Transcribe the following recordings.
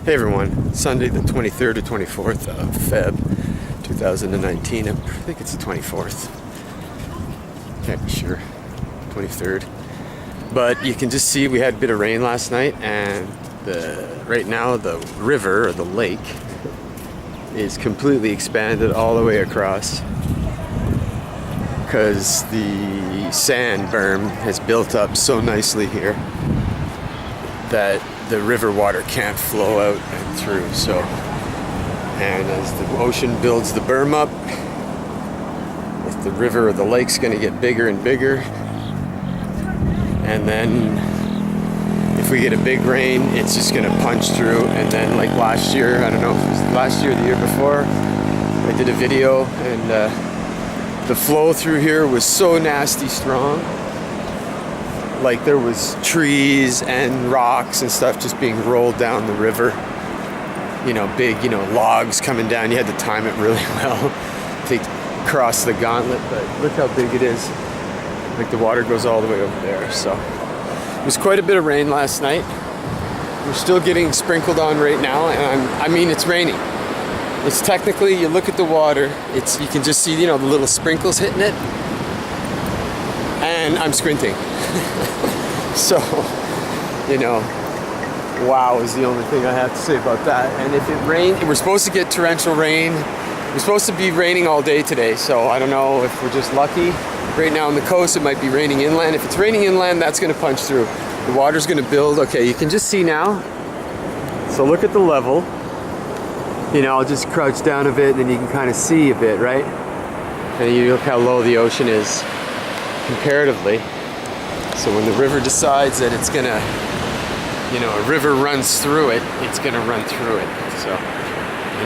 Hey everyone, Sunday the 23rd or 24th of Feb 2019. I think it's the 24th. Can't be sure. 23rd. But you can just see we had a bit of rain last night, and right now the river or the lake is completely expanded all the way across because the sand berm has built up so nicely here that the river water can't flow out and through. So, and as the ocean builds the berm up, if the river or the lake's going to get bigger and bigger, and then if we get a big rain, it's just going to punch through. And then, like last year, I don't know if it was last year or the year before, I did a video, and the flow through here was so nasty strong. Like there was trees and rocks and stuff just being rolled down the river. You know, big, logs coming down. You had to time it really well to cross the gauntlet, but look how big it is. Like the water goes all the way over there. So it was quite a bit of rain last night. We're still getting sprinkled on right now, and it's raining. It's technically, you look at the water, you can just see, the little sprinkles hitting it. And I'm squinting. So, wow is the only thing I have to say about that. And if it rained, we're supposed to get torrential rain. We're supposed to be raining all day today, so I don't know if we're just lucky. Right now on the coast, it might be raining inland. If it's raining inland, that's gonna punch through. The water's gonna build. Okay, you can just see now. So look at the level. I'll just crouch down a bit, and then you can kind of see a bit, right? And you look how low the ocean is comparatively. So when the river decides that it's gonna, a river runs through it, it's gonna run through it. So,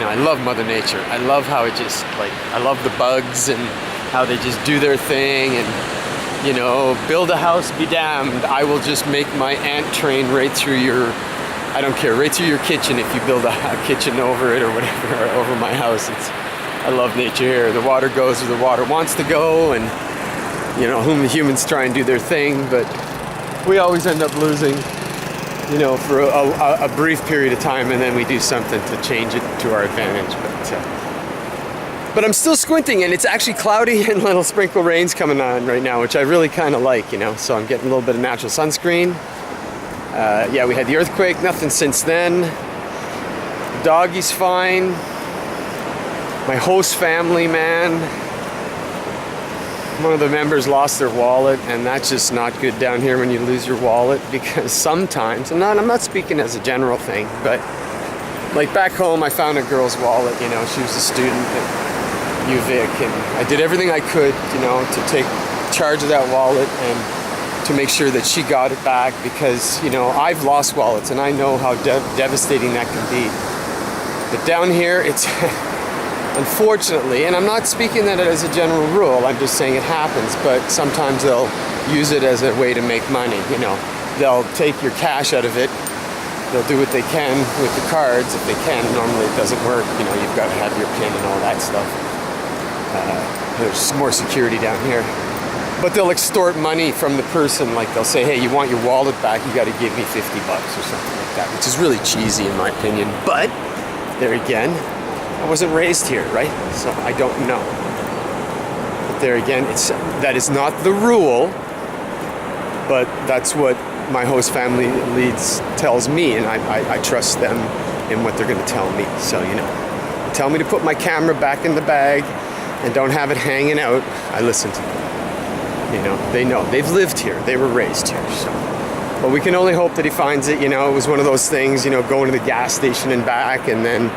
I love Mother Nature. I love how it just, I love the bugs and how they just do their thing, and, build a house, be damned. I will just make my ant train right through I don't care, right through your kitchen if you build a kitchen over it or whatever, or over my house. I love nature here. The water goes where the water wants to go, and humans try and do their thing, but we always end up losing, for a brief period of time, and then we do something to change it to our advantage. But I'm still squinting, and it's actually cloudy and little sprinkle rains coming on right now, which I really kind of like, so I'm getting a little bit of natural sunscreen. We had the earthquake, nothing since then. The doggy's fine. My host family, man, one of the members lost their wallet, and that's just not good down here when you lose your wallet, because sometimes, I'm not speaking as a general thing, but like back home, I found a girl's wallet, she was a student at UVic, and I did everything I could, to take charge of that wallet and to make sure that she got it back, because, I've lost wallets and I know how devastating that can be. But down here, it's unfortunately, and I'm not speaking that as a general rule, I'm just saying it happens, but sometimes they'll use it as a way to make money, They'll take your cash out of it, they'll do what they can with the cards if they can. Normally it doesn't work, you've got to have your PIN and all that stuff. There's more security down here. But they'll extort money from the person, like they'll say, hey, you want your wallet back, you got to give me $50 or something like that, which is really cheesy in my opinion. But there again, I wasn't raised here, right? So I don't know. But there again, that is not the rule, but that's what my host family leads tells me, and I trust them in what they're going to tell me. So, tell me to put my camera back in the bag and don't have it hanging out, I listen to them. They know. They've lived here. They were raised here. So, but we can only hope that he finds it. It was one of those things, going to the gas station and back, and then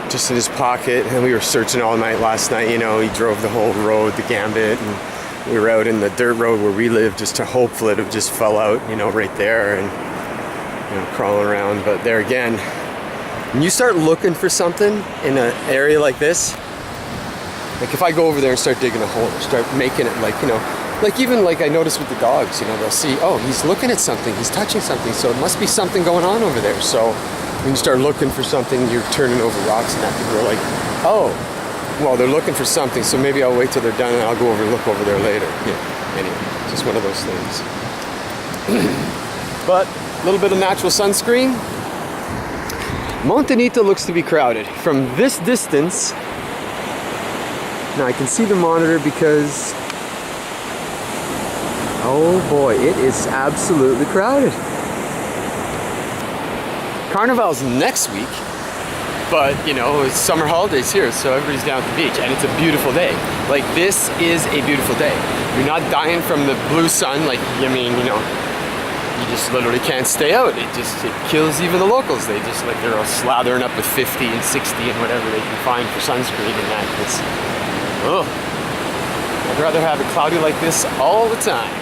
just in his pocket. And we were searching all night last night. He drove the whole road, the Gambit, and we were out in the dirt road where we live just to hope that it just fell out, right there, and crawling around. But there again, when you start looking for something in an area like this, like if I go over there and start digging a hole or start making it like even like I noticed with the dogs, they'll see, oh, he's looking at something, he's touching something, so it must be something going on over there. So when you start looking for something, you're turning over rocks and that, people are like, oh, well, they're looking for something, so maybe I'll wait till they're done and I'll go over and look over there later. Anyway, just one of those things. But a little bit of natural sunscreen. Montanita looks to be crowded. From this distance, now I can see the monitor because, oh boy, it is absolutely crowded. Carnival's next week, but you know, it's summer holidays here, so everybody's down at the beach, and it's a beautiful day. Like, this is a beautiful day. You're not dying from the blue sun, like, I mean, you know, you just literally can't stay out. It kills even the locals. They just, like, they're all slathering up with 50 and 60 and whatever they can find for sunscreen and that. It's, ugh. I'd rather have it cloudy like this all the time.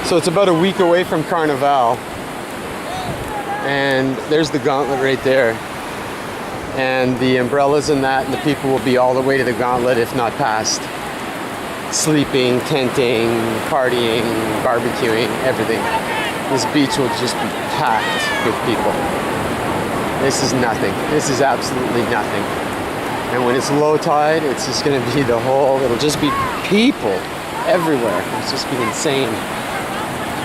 So it's about a week away from Carnival, and there's the gauntlet right there, and the umbrellas and that, and the people will be all the way to the gauntlet, if not past. Sleeping, tenting, partying, barbecuing, everything. This beach will just be packed with people. This is nothing. This is absolutely nothing. And when it's low tide, it's just going to be it'll just be people everywhere. It's just be insane.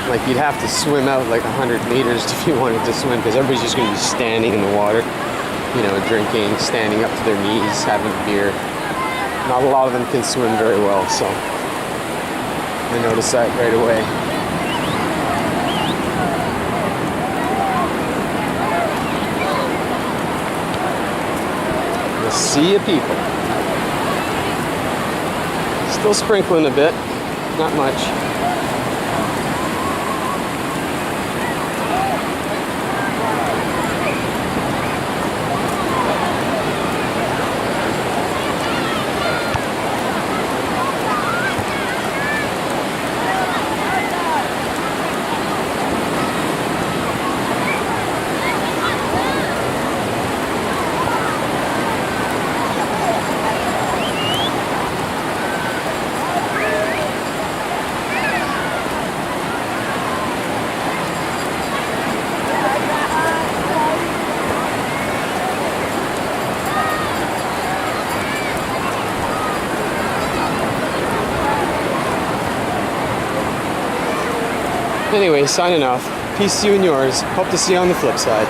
Like, you'd have to swim out like 100 meters if you wanted to swim, because everybody's just going to be standing in the water, you know, drinking, standing up to their knees, having beer. Not a lot of them can swim very well, so I noticed that right away. A sea of people. Still sprinkling a bit, not much. Anyway, signing off. Peace to you and yours. Hope to see you on the flip side.